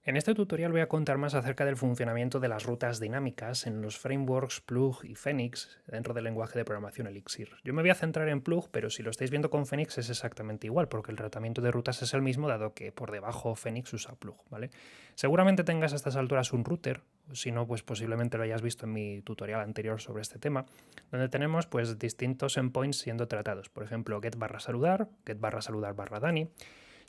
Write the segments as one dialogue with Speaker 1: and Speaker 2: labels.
Speaker 1: En este tutorial voy a contar más acerca del funcionamiento de las rutas dinámicas en los frameworks Plug y Phoenix dentro del lenguaje de programación Elixir. Yo me voy a centrar en Plug, pero si lo estáis viendo con Phoenix es exactamente igual, porque el tratamiento de rutas es el mismo, dado que por debajo Phoenix usa Plug, ¿vale? Seguramente tengas a estas alturas un router, si no, pues posiblemente lo hayas visto en mi tutorial anterior sobre este tema, donde tenemos pues distintos endpoints siendo tratados. Por ejemplo, get/saludar, get/saludar/Dani.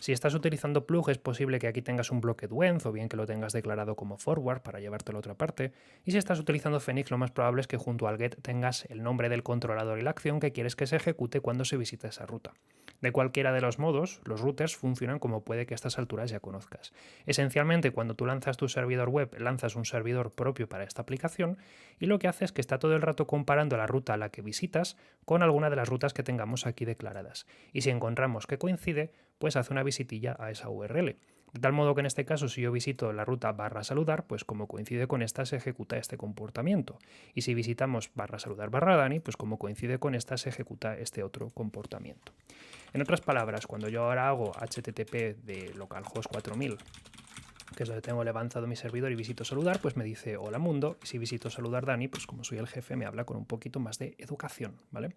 Speaker 1: Si estás utilizando plug, es posible que aquí tengas un bloque Duenz o bien que lo tengas declarado como forward para llevártelo a otra parte. Y si estás utilizando Phoenix, lo más probable es que junto al get tengas el nombre del controlador y la acción que quieres que se ejecute cuando se visita esa ruta. De cualquiera de los modos, los routers funcionan como puede que a estas alturas ya conozcas. Esencialmente, cuando tú lanzas tu servidor web, lanzas un servidor propio para esta aplicación y lo que hace es que está todo el rato comparando la ruta a la que visitas con alguna de las rutas que tengamos aquí declaradas. Y si encontramos que coincide, pues hace una visitilla a esa URL. De tal modo que en este caso, si yo visito la ruta /saludar, pues como coincide con esta, se ejecuta este comportamiento. Y si visitamos /saludar/Dani, pues como coincide con esta, se ejecuta este otro comportamiento. En otras palabras, cuando yo ahora hago HTTP de localhost 4000, que es donde tengo levantado mi servidor y visito saludar, pues me dice hola mundo, y si visito saludar Dani, pues como soy el jefe me habla con un poquito más de educación, ¿vale?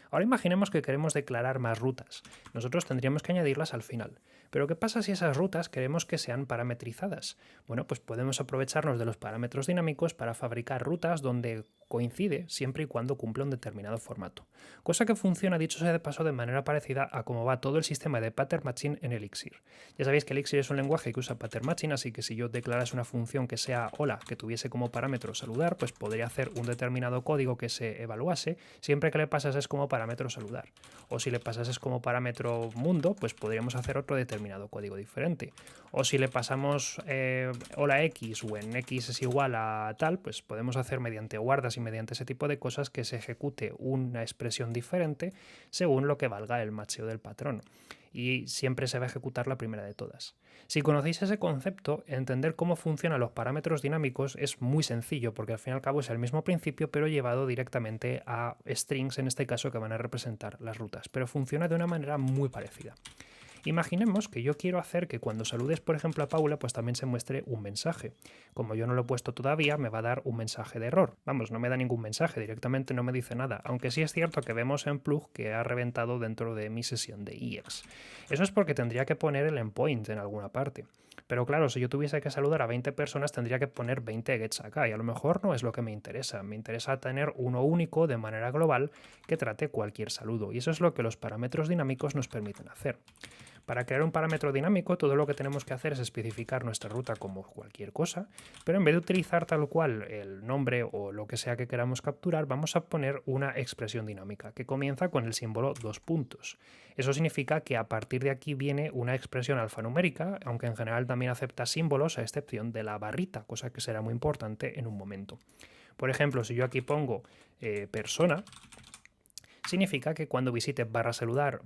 Speaker 1: Ahora imaginemos que queremos declarar más rutas. Nosotros tendríamos que añadirlas al final. Pero ¿qué pasa si esas rutas queremos que sean parametrizadas? Bueno, pues podemos aprovecharnos de los parámetros dinámicos para fabricar rutas donde coincide siempre y cuando cumpla un determinado formato. Cosa que funciona, dicho sea de paso, de manera parecida a cómo va todo el sistema de pattern matching en Elixir. Ya sabéis que Elixir es un lenguaje que usa pattern matching, así que si yo declarase una función que sea hola, que tuviese como parámetro saludar, pues podría hacer un determinado código que se evaluase siempre que le pasases como parámetro saludar. O si le pasases como parámetro mundo, pues podríamos hacer otro determinado código diferente. O si le pasamos hola x o en x es igual a tal, pues podemos hacer mediante guardas y mediante ese tipo de cosas que se ejecute una expresión diferente según lo que valga el macheo del patrón. Y siempre se va a ejecutar la primera de todas. Si conocéis ese concepto, entender cómo funcionan los parámetros dinámicos es muy sencillo, porque al fin y al cabo es el mismo principio, pero llevado directamente a strings, en este caso, que van a representar las rutas, pero funciona de una manera muy parecida. Imaginemos que yo quiero hacer que cuando saludes, por ejemplo, a Paula, pues también se muestre un mensaje. Como yo no lo he puesto todavía, me va a dar un mensaje de error. Vamos, no me da ningún mensaje, directamente no me dice nada, aunque sí es cierto que vemos en Plug que ha reventado dentro de mi sesión de EX. Eso es porque tendría que poner el endpoint en alguna parte. Pero claro, si yo tuviese que saludar a 20 personas, tendría que poner 20 gets acá, y a lo mejor no es lo que me interesa. Me interesa tener uno único de manera global que trate cualquier saludo, y eso es lo que los parámetros dinámicos nos permiten hacer. Para crear un parámetro dinámico, todo lo que tenemos que hacer es especificar nuestra ruta como cualquier cosa, pero en vez de utilizar tal cual el nombre o lo que sea que queramos capturar, vamos a poner una expresión dinámica que comienza con el símbolo 2 puntos. Eso significa que a partir de aquí viene una expresión alfanumérica, aunque en general también acepta símbolos a excepción de la barrita, cosa que será muy importante en un momento. Por ejemplo, si yo aquí pongo persona, significa que cuando visite /saludar/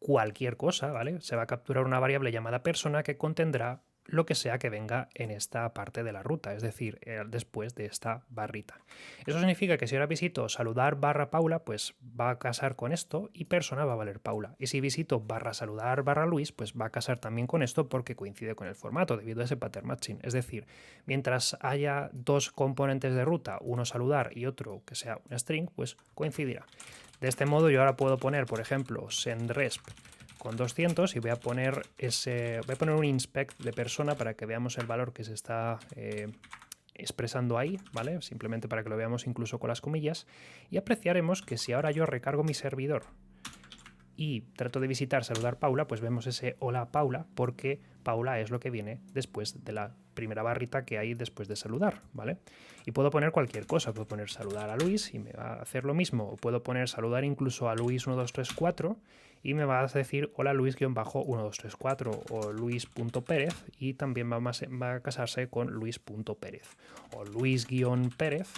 Speaker 1: cualquier cosa, ¿vale? Se va a capturar una variable llamada persona que contendrá lo que sea que venga en esta parte de la ruta, es decir, después de esta barrita. Eso significa que si ahora visito saludar/Paula, pues va a casar con esto y persona va a valer Paula. Y si visito /saludar/Luis, pues va a casar también con esto porque coincide con el formato debido a ese pattern matching. Es decir, mientras haya dos componentes de ruta, uno saludar y otro que sea un string, pues coincidirá. De este modo yo ahora puedo poner, por ejemplo, sendresp con 200 y voy a poner un inspect de persona para que veamos el valor que se está expresando ahí, ¿vale? Simplemente para que lo veamos incluso con las comillas, y apreciaremos que si ahora yo recargo mi servidor y trato de visitar saludar Paula, pues vemos ese hola Paula, porque Paula es lo que viene después de la primera barrita que hay después de saludar, ¿vale? Y puedo poner cualquier cosa, puedo poner saludar a Luis y me va a hacer lo mismo, o puedo poner saludar incluso a Luis1234 y me va a decir hola Luis-1234 o Luis.Pérez y también va a casarse con Luis.Pérez o Luis-Pérez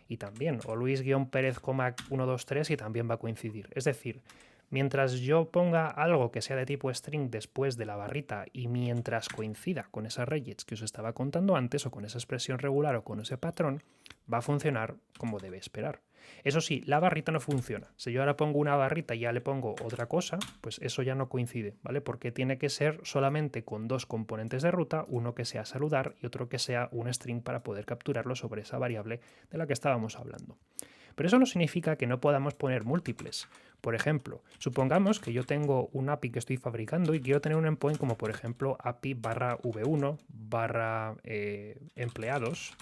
Speaker 1: y también, o Luis-Pérez, 123 y también va a coincidir. Es decir, mientras yo ponga algo que sea de tipo string después de la barrita y mientras coincida con esas regex que os estaba contando antes o con esa expresión regular o con ese patrón, va a funcionar como debe esperar. Eso sí, la barrita no funciona. Si yo ahora pongo una barrita y ya le pongo otra cosa, pues eso ya no coincide, ¿vale? Porque tiene que ser solamente con dos componentes de ruta, uno que sea saludar y otro que sea un string para poder capturarlo sobre esa variable de la que estábamos hablando. Pero eso no significa que no podamos poner múltiples. Por ejemplo, supongamos que yo tengo un API que estoy fabricando y quiero tener un endpoint como por ejemplo API barra v1 barra empleados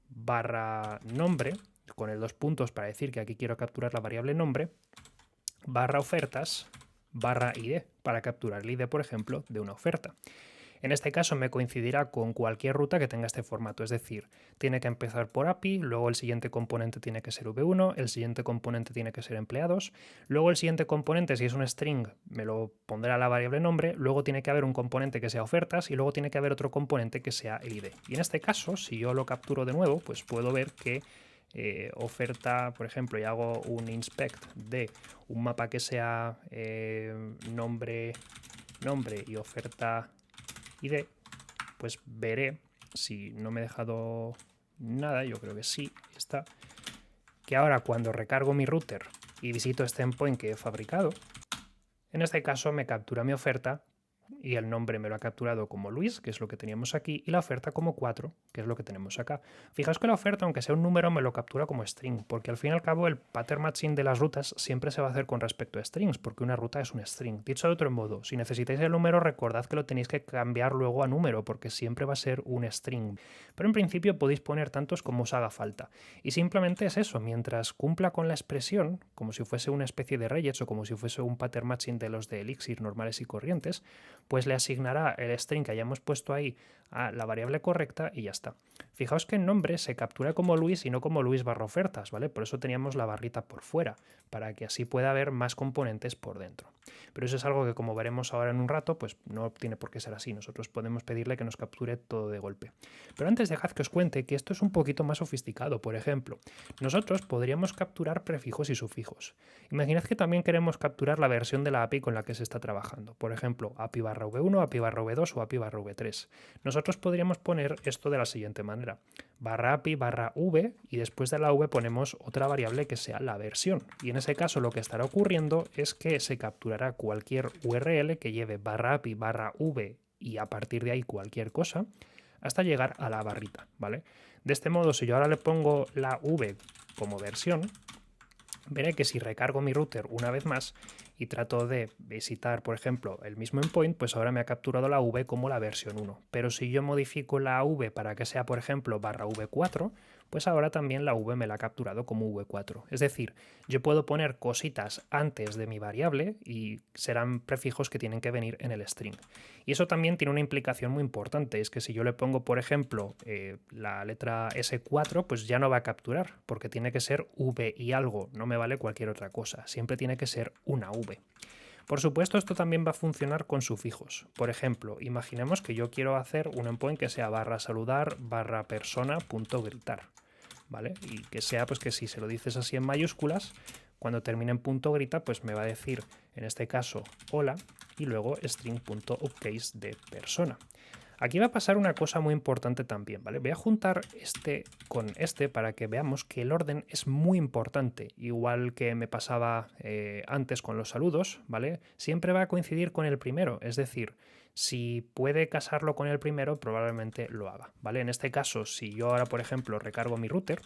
Speaker 1: barra nombre, con el dos puntos para decir que aquí quiero capturar la variable nombre, barra ofertas barra ID para capturar el ID, por ejemplo, de una oferta. En este caso me coincidirá con cualquier ruta que tenga este formato, es decir, tiene que empezar por API, luego el siguiente componente tiene que ser v1, el siguiente componente tiene que ser empleados, luego el siguiente componente, si es un string, me lo pondrá la variable nombre, luego tiene que haber un componente que sea ofertas y luego tiene que haber otro componente que sea el ID. Y en este caso, si yo lo capturo de nuevo, pues puedo ver que oferta, por ejemplo, y hago un inspect de un mapa que sea nombre y oferta ID, pues veré, si no me he dejado nada, yo creo que sí, está, que ahora cuando recargo mi router y visito este endpoint que he fabricado, en este caso me captura mi oferta y el nombre me lo ha capturado como Luis, que es lo que teníamos aquí, y la oferta como 4, que es lo que tenemos acá. Fijaos que la oferta, aunque sea un número, me lo captura como string, porque al fin y al cabo el pattern matching de las rutas siempre se va a hacer con respecto a strings, porque una ruta es un string. Dicho de otro modo, si necesitáis el número, recordad que lo tenéis que cambiar luego a número, porque siempre va a ser un string. Pero en principio podéis poner tantos como os haga falta. Y simplemente es eso, mientras cumpla con la expresión, como si fuese una especie de regex o como si fuese un pattern matching de los de Elixir normales y corrientes, pues le asignará el string que hayamos puesto ahí a la variable correcta y ya está. Fijaos que el nombre se captura como Luis y no como Luis barra ofertas, ¿vale? Por eso teníamos la barrita por fuera, para que así pueda haber más componentes por dentro. Pero eso es algo que, como veremos ahora en un rato, pues no tiene por qué ser así. Nosotros podemos pedirle que nos capture todo de golpe. Pero antes dejad que os cuente que esto es un poquito más sofisticado. Por ejemplo, nosotros podríamos capturar prefijos y sufijos. Imaginad que también queremos capturar la versión de la API con la que se está trabajando. Por ejemplo, API barra v1, API barra v2 o API barra v3. Nosotros podríamos poner esto de la siguiente manera. Barra API barra v y después de la v ponemos otra variable que sea la versión. Y en ese caso lo que estará ocurriendo es que se capturará cualquier URL que lleve barra API barra v y a partir de ahí cualquier cosa hasta llegar a la barrita, ¿vale? De este modo, si yo ahora le pongo la v como versión, veré que si recargo mi router una vez más y trato de visitar, por ejemplo, el mismo endpoint, pues ahora me ha capturado la v como la versión 1. Pero si yo modifico la v para que sea, por ejemplo, barra v4, pues ahora también la v me la ha capturado como v4. Es decir, yo puedo poner cositas antes de mi variable y serán prefijos que tienen que venir en el string. Y eso también tiene una implicación muy importante, es que si yo le pongo, por ejemplo, la letra S4, pues ya no va a capturar, porque tiene que ser v y algo, no me vale cualquier otra cosa, siempre tiene que ser una v. Por supuesto, esto también va a funcionar con sufijos. Por ejemplo, imaginemos que yo quiero hacer un endpoint que sea barra saludar barra persona punto gritar, ¿vale? Y que sea, pues que si se lo dices así en mayúsculas, cuando termine en punto grita, pues me va a decir, en este caso, hola, y luego string.upcase de persona. Aquí va a pasar una cosa muy importante también, ¿vale? Voy a juntar este con este para que veamos que el orden es muy importante, igual que me pasaba antes con los saludos, ¿vale? Siempre va a coincidir con el primero, es decir, si puede casarlo con el primero, probablemente lo haga, ¿vale? En este caso, si yo ahora, por ejemplo, recargo mi router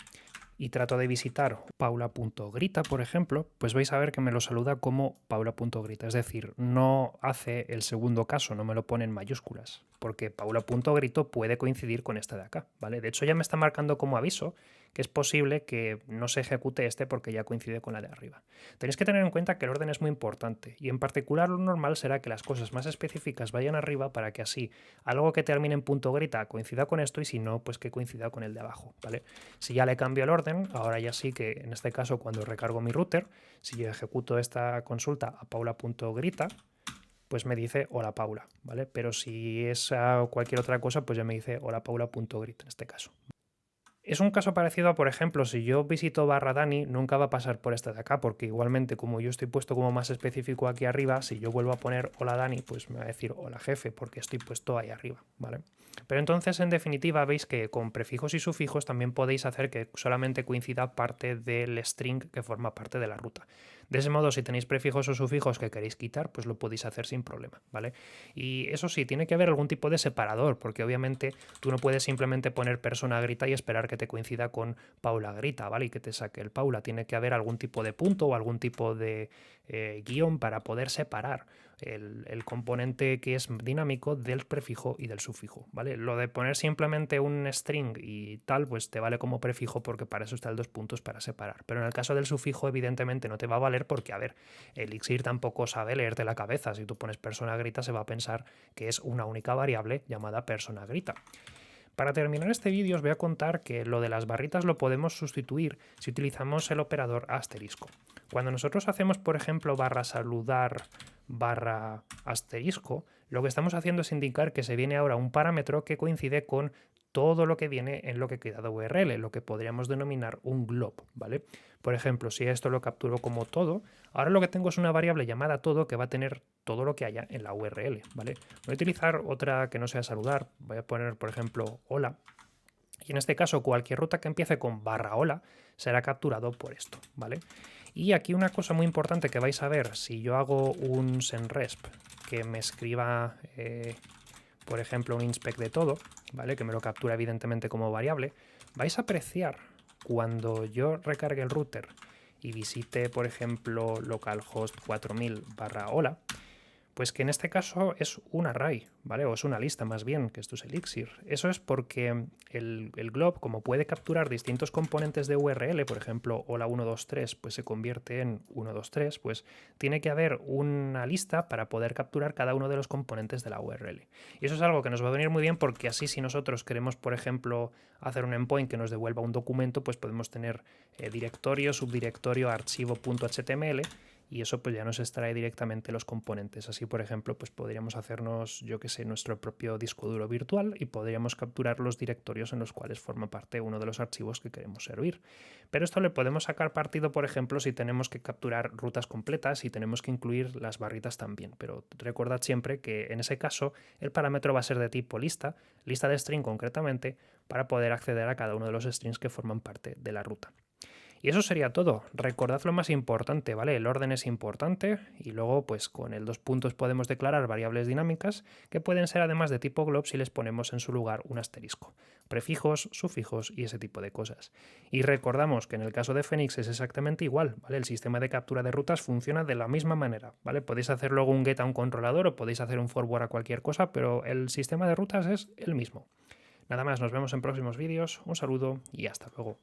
Speaker 1: y trato de visitar paula.grita, por ejemplo, pues vais a ver que me lo saluda como paula.grita. Es decir, no hace el segundo caso, no me lo pone en mayúsculas, porque paula.grito puede coincidir con esta de acá, ¿vale? De hecho, ya me está marcando como aviso que es posible que no se ejecute este porque ya coincide con la de arriba. Tenéis que tener en cuenta que el orden es muy importante y en particular lo normal será que las cosas más específicas vayan arriba para que así algo que termine en punto grita coincida con esto y si no, pues que coincida con el de abajo, ¿vale? Si ya le cambio el orden, ahora ya sí que en este caso cuando recargo mi router, si yo ejecuto esta consulta a paula.grita, pues me dice hola Paula, ¿vale? Pero si es a cualquier otra cosa, pues ya me dice hola Paula.grita en este caso. Es un caso parecido a, por ejemplo, si yo visito barra Dani, nunca va a pasar por esta de acá, porque igualmente como yo estoy puesto como más específico aquí arriba, si yo vuelvo a poner hola Dani, pues me va a decir hola jefe, porque estoy puesto ahí arriba, ¿vale? Pero entonces, en definitiva, veis que con prefijos y sufijos también podéis hacer que solamente coincida parte del string que forma parte de la ruta. De ese modo, si tenéis prefijos o sufijos que queréis quitar, pues lo podéis hacer sin problema, ¿vale? Y eso sí, tiene que haber algún tipo de separador, porque obviamente tú no puedes simplemente poner persona grita y esperar que te coincida con Paula grita, ¿vale? Y que te saque el Paula. Tiene que haber algún tipo de punto o algún tipo de guión para poder separar el componente que es dinámico del prefijo y del sufijo, ¿vale? Lo de poner simplemente un string y tal, pues te vale como prefijo porque para eso está el dos puntos para separar. Pero en el caso del sufijo, evidentemente no te va a valer porque, a ver, Elixir tampoco sabe leerte la cabeza. Si tú pones persona grita, se va a pensar que es una única variable llamada persona grita. Para terminar este vídeo os voy a contar que lo de las barritas lo podemos sustituir si utilizamos el operador asterisco. Cuando nosotros hacemos, por ejemplo, barra saludar barra asterisco, lo que estamos haciendo es indicar que se viene ahora un parámetro que coincide con todo lo que viene en lo que queda de URL, lo que podríamos denominar un glob, ¿vale? Por ejemplo, si esto lo capturo como todo, ahora lo que tengo es una variable llamada todo que va a tener todo lo que haya en la URL, ¿vale? Voy a utilizar otra que no sea saludar, voy a poner, por ejemplo, hola, y en este caso cualquier ruta que empiece con barra hola será capturado por esto, ¿vale? Y aquí una cosa muy importante que vais a ver, si yo hago un senresp que me escriba, por ejemplo, un inspect de todo, ¿vale? Que me lo captura evidentemente como variable, vais a apreciar cuando yo recargue el router y visite, por ejemplo, localhost 4000 barra hola, pues que en este caso es un array, ¿vale? O es una lista más bien, que esto es Elixir. Eso es porque el glob, como puede capturar distintos componentes de URL, por ejemplo, hola 123, pues se convierte en 123, pues tiene que haber una lista para poder capturar cada uno de los componentes de la URL. Y eso es algo que nos va a venir muy bien porque así si nosotros queremos, por ejemplo, hacer un endpoint que nos devuelva un documento, pues podemos tener directorio, subdirectorio, archivo.html, y eso pues ya nos extrae directamente los componentes. Así, por ejemplo, pues podríamos hacernos, yo que sé, nuestro propio disco duro virtual y podríamos capturar los directorios en los cuales forma parte uno de los archivos que queremos servir. Pero esto le podemos sacar partido, por ejemplo, si tenemos que capturar rutas completas y tenemos que incluir las barritas también. Pero recordad siempre que en ese caso el parámetro va a ser de tipo lista de string concretamente, para poder acceder a cada uno de los strings que forman parte de la ruta. Y eso sería todo. Recordad lo más importante, ¿vale? El orden es importante y luego pues con el dos puntos podemos declarar variables dinámicas que pueden ser además de tipo glob si les ponemos en su lugar un asterisco. Prefijos, sufijos y ese tipo de cosas. Y recordamos que en el caso de Phoenix es exactamente igual, ¿vale? El sistema de captura de rutas funciona de la misma manera, ¿vale? Podéis hacer luego un get a un controlador o podéis hacer un forward a cualquier cosa, pero el sistema de rutas es el mismo. Nada más, nos vemos en próximos vídeos, un saludo y hasta luego.